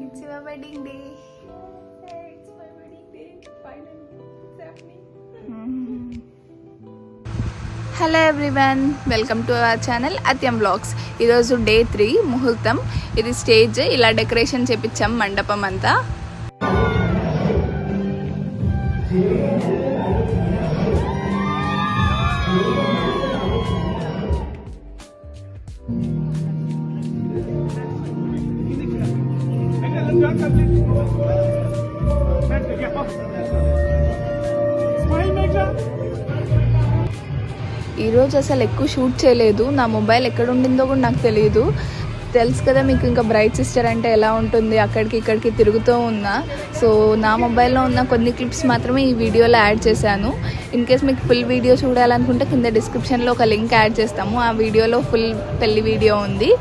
It's your wedding day. Hey, it's my wedding day. Finally, it's happening. Hello everyone, welcome to our channel అత్యం blogs. ఈరోజు day 3 ముహూర్తం. ఇది stage ఇలా decoration చేపించాం మండపం అంతా. ఈరోజు అసలు ఎక్కువ షూట్ చేయలేదు. నా మొబైల్ ఎక్కడ ఉండిందో కూడా నాకు తెలియదు. తెలుసు కదా మీకు, ఇంకా బ్రైట్ సిస్టర్ అంటే ఎలా ఉంటుంది, అక్కడికి ఇక్కడికి తిరుగుతూ ఉన్నా. సో నా మొబైల్లో ఉన్న కొన్ని క్లిప్స్ మాత్రమే ఈ వీడియోలో యాడ్ చేశాను. ఇన్ కేస్ మీకు ఫుల్ వీడియో చూడాలనుకుంటే కింద డిస్క్రిప్షన్లో ఒక లింక్ యాడ్ చేస్తాము. ఆ వీడియోలో ఫుల్ పెళ్లి వీడియో ఉంది.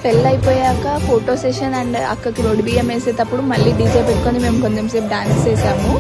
పెళ్ళి అయిపోయాక ఫోటో సెషన్ అండ్ అక్కకి రోడ్డు బియ్యం వేసేటప్పుడు మళ్ళీ డీజే పెట్టుకొని మేము కొంచెం సేపు డాన్స్ చేసాము.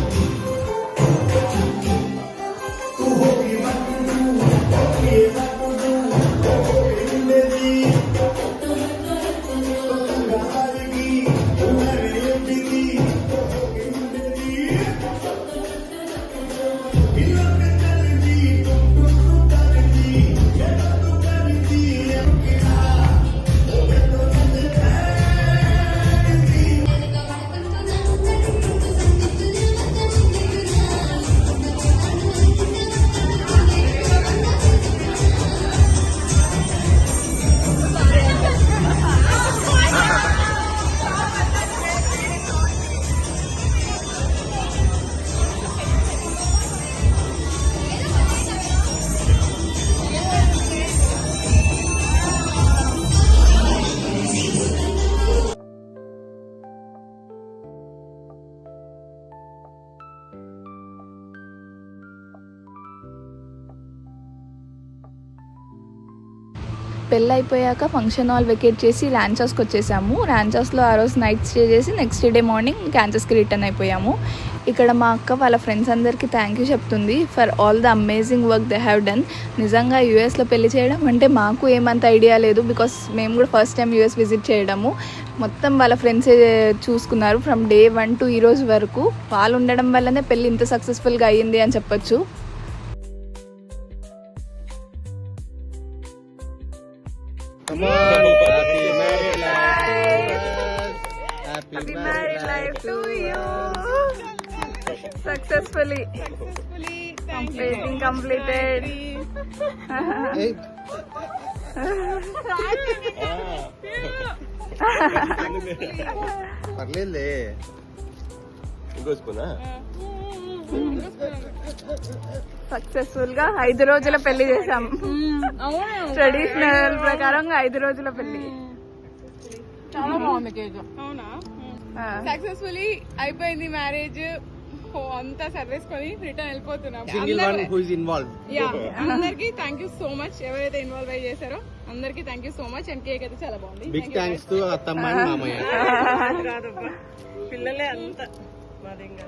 పెళ్ళి అయిపోయాక ఫంక్షన్ హాల్ వెకేట్ చేసి ర్యాన్చాస్కి వచ్చేసాము. ర్యాన్చాస్లో ఆ రోజు నైట్ స్టే చేసి నెక్స్ట్ డే మార్నింగ్ క్యాన్సస్కి రిటర్న్ అయిపోయాము. ఇక్కడ మా అక్క వాళ్ళ ఫ్రెండ్స్ అందరికీ థ్యాంక్ యూ చెప్తుంది for all the amazing work they have done. నిజంగా యూఎస్లో పెళ్లి చేయడం అంటే మాకు ఏమంత ఐడియా లేదు, బికాస్ మేము కూడా ఫస్ట్ టైం యూఎస్ విజిట్ చేయడము. మొత్తం వాళ్ళ ఫ్రెండ్సే చూసుకున్నారు ఫ్రమ్ డే 1 to ఈ రోజు వరకు. వాళ్ళు ఉండడం వల్లనే పెళ్ళి ఇంత సక్సెస్ఫుల్గా అయ్యింది అని చెప్పొచ్చు. Come on, happy married life to you. Successfully completed. పర్లేదులే, ఇంకోసుకున్నా. సక్సెస్ఫుల్ గా 5 రోజుల పెళ్లి చేసాం. ట్రెడిషనల్ ప్రకారం 5 రోజుల పెళ్లి. చాలా బాగుంది కేక్. అవునా? సక్సెస్ఫుల్లీ అయిపోయింది మ్యారేజ్. అంతా సర్వేసుకొని రిటర్న్ వెళ్ళిపోతున్నాం. అందరికి థ్యాంక్ యూ సో మచ్. ఎవరైతే ఇన్వాల్వ్ అయ్యి చేశారో అందరికి thank you so much. And cake అయితే చాలా బాగుంది. బిగ్ థ్యాంక్స్ టు అత్తమ్మ అండ్ మామయ్య. పిల్లలే అంతా మాదేంగా.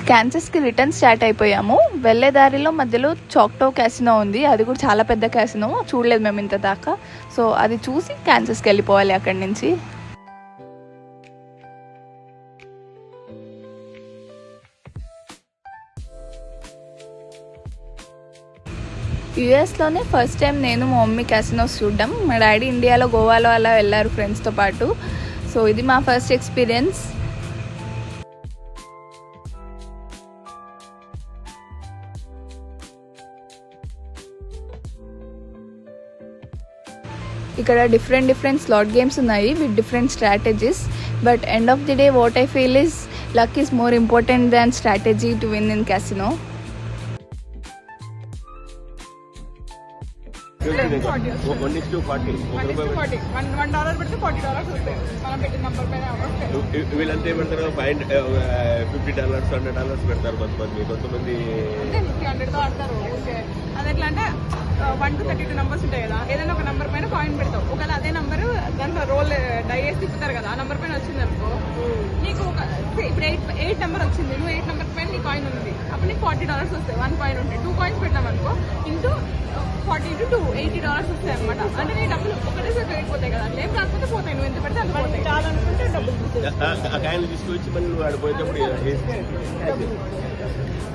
క్యాన్సస్కి రిటర్న్ స్టార్ట్ అయిపోయాము. వెళ్ళే దారిలో మధ్యలో చాక్టో క్యాసినో ఉంది. అది కూడా చాలా పెద్ద క్యాసినో, చూడలేదు మేము ఇంత దాకా. సో అది చూసి క్యాన్సస్కి వెళ్ళిపోవాలి అక్కడి నుంచి. యుఎస్లోనే ఫస్ట్ టైం నేను మా మమ్మీ క్యాసినోస్ చూడడం. మా డాడీ ఇండియాలో గోవాలో అలా వెళ్ళారు ఫ్రెండ్స్తో పాటు. సో ఇది మా ఫస్ట్ ఎక్స్పీరియన్స్. ఇక్కడ డిఫరెంట్ స్లాట్ గేమ్స్ ఉన్నాయి with different strategies. But end of the day what I feel is luck is more important than strategy to win in casino. $1 పెడితే $40 వస్తాయి. మనం పెట్టిన నంబర్ పైన వీళ్ళంతా ఏమంటారు, $50 $100 పెడతారు కొంతమంది అంటే 100తో ఆడతారు. అది ఎట్లా అంటే 1 to 32 నంబర్స్ ఉంటాయి కదా, ఏదైనా ఒక నంబర్ పైన కాయిన్ పెడతావు. ఒకవేళ అదే నంబర్ దాంట్లో రోల్ డై వేసి తిప్పుతారు కదా, ఆ నెంబర్ పైన వచ్చింది అనుకో, నీకు ఇప్పుడు 8 నెంబర్ వచ్చింది, నువ్వు 8 నెంబర్ పైన నీ కాయిన్ ఉంది, అప్పుడు నీకు $40 వస్తాయి. 1 కాయిన్ ఉంటే 2 కాయిన్స్ పెట్టాం అనుకో, ఇంటూ 40 × 2 $80 వస్తాయి అనమాట. అంటే నీ డబ్బులు ఒకటేసారి పెరిగిపోతాయి కదా, ఏం రాకపోతే పోతాయి, నువ్వు ఎంత పెడితే అంత పోతాయి. చాలనుకుంటే డబ్బులు ఆ కాయలు తీసుకొచ్చి మళ్ళీ నువ్వు ఆడిపోయేటప్పుడు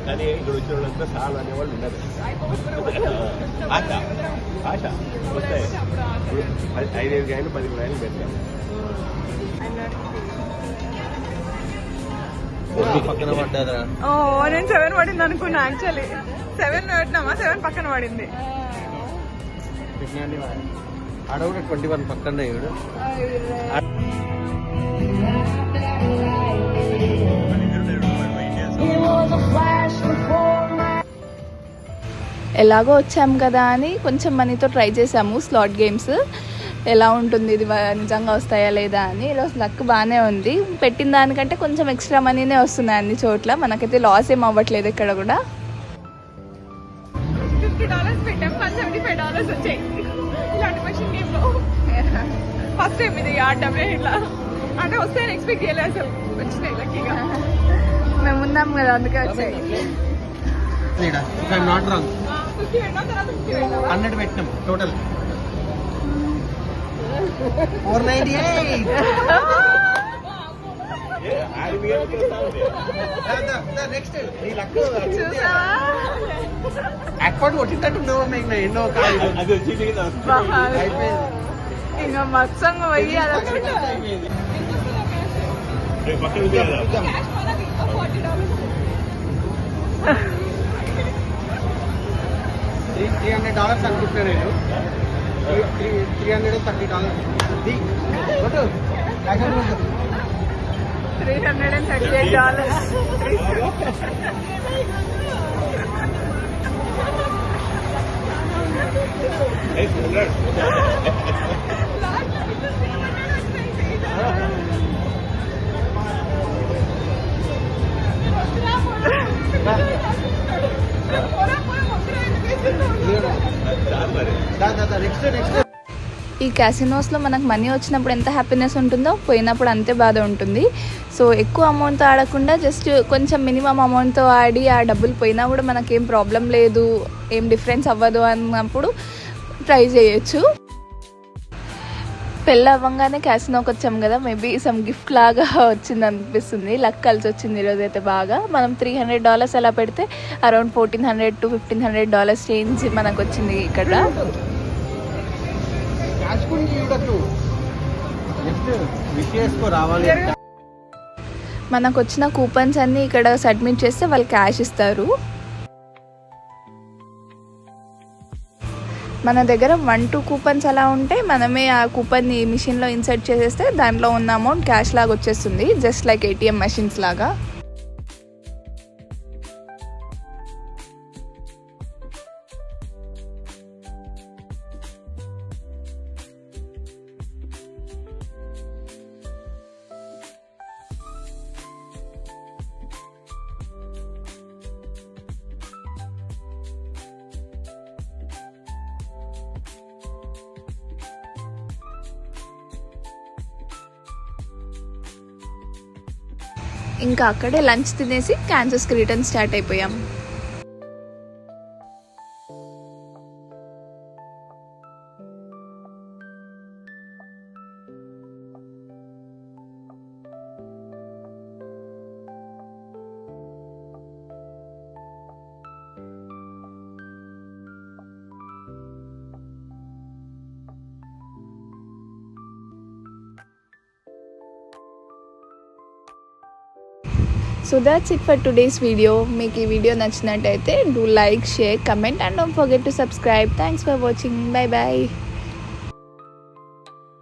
కానీ ఇక్కడ వచ్చిన వాళ్ళంతా చాలా అనేవాళ్ళు ఉన్నారు. ఆశ ఆశ వస్తాయి. 5 కాయలు 10 కాయలు పెట్టాము. పక్కన పడ్డా. నేను 7 పడింది అనుకున్నా. యాక్చువల్లీ 7 పెట్టినామా, 7 పక్కన పడింది. ఆడ కూడా 21 పక్కన ఎలాగో వచ్చాం కదా అని కొంచెం మనీతో ట్రై చేసాము స్లాట్ గేమ్స్. ఎలా ఉంటుంది, ఇది నిజంగా వస్తాయా లేదా అని. ఈరోజు లక్ బాగానే ఉంది. పెట్టిన దానికంటే కొంచెం ఎక్స్ట్రా మనీనే వస్తున్నాయి అన్ని చోట్ల. మనకైతే లాస్ ఏం అవ్వట్లేదు ఇక్కడ కూడా. $50 పెట్టాం, $175 వచ్చాయి ఇలాంటి మెషిన్ గేమ్ లో. ఫస్ట్ టైం ఇది ఆడటమే ఇట్లా. అంటే వస్తాయని ఎక్స్పెక్ట్ చేయలేదు అసలు, వచ్చినాయి లక్కీగా. మేము ఉన్నాం కదా అందుకే వచ్చాయి. నాట్ రాంగ్ 50 పెట్టినా, తర్వాత 50 పెట్టావా? 100 పెట్టినాం టోటల్ 498. నెక్స్ట్ యాక్పాట్ కొట్టినట్టున్నావు మీకు ఎన్నో ఇంకా మొత్తం పోయి అది $300 అనుకుంటున్నా నేను. $330. $338. ఈ క్యాసినోస్లో మనకు మనీ వచ్చినప్పుడు ఎంత హ్యాపీనెస్ ఉంటుందో పోయినప్పుడు అంతే బాధ ఉంటుంది. సో ఎక్కువ అమౌంట్తో ఆడకుండా జస్ట్ కొంచెం మినిమం అమౌంట్తో ఆడి ఆ డబ్బులు పోయినా కూడా మనకేం ప్రాబ్లం లేదు, ఏం డిఫరెన్స్ అవ్వదు అన్నప్పుడు ట్రై చేయొచ్చు. పెళ్ళి అవ్వగానే క్యాసినోకి వచ్చాం కదా, మేబీ సమ్ గిఫ్ట్ లాగా వచ్చింది అనిపిస్తుంది. లక్ కలిసి వచ్చింది ఈరోజు అయితే బాగా. మనం $300 అలా పెడితే అరౌండ్ $1,400 to $1,500 చేంజ్ మనకు వచ్చింది ఇక్కడ. మనకు వచ్చిన కూపన్స్ అన్ని ఇక్కడ సబ్మిట్ చేస్తే వాళ్ళు క్యాష్ ఇస్తారు. మన దగ్గర 1-2 కూపన్స్ అలా ఉంటే మనమే ఆ కూపన్ని మిషన్లో ఇన్సర్ట్ చేసేస్తే దాంట్లో ఉన్న అమౌంట్ క్యాష్ లాగా వచ్చేస్తుంది, జస్ట్ లైక్ ATM మెషిన్స్ లాగా. ఇంకా అక్కడే లంచ్ తినేసి కాన్సస్కి రిటర్న్ స్టార్ట్ అయిపోయాం. So that's it for today's video. మీకు ఈ వీడియో నచ్చినట్టయితే do like, share, comment and don't forget to subscribe. Thanks for watching. Bye bye.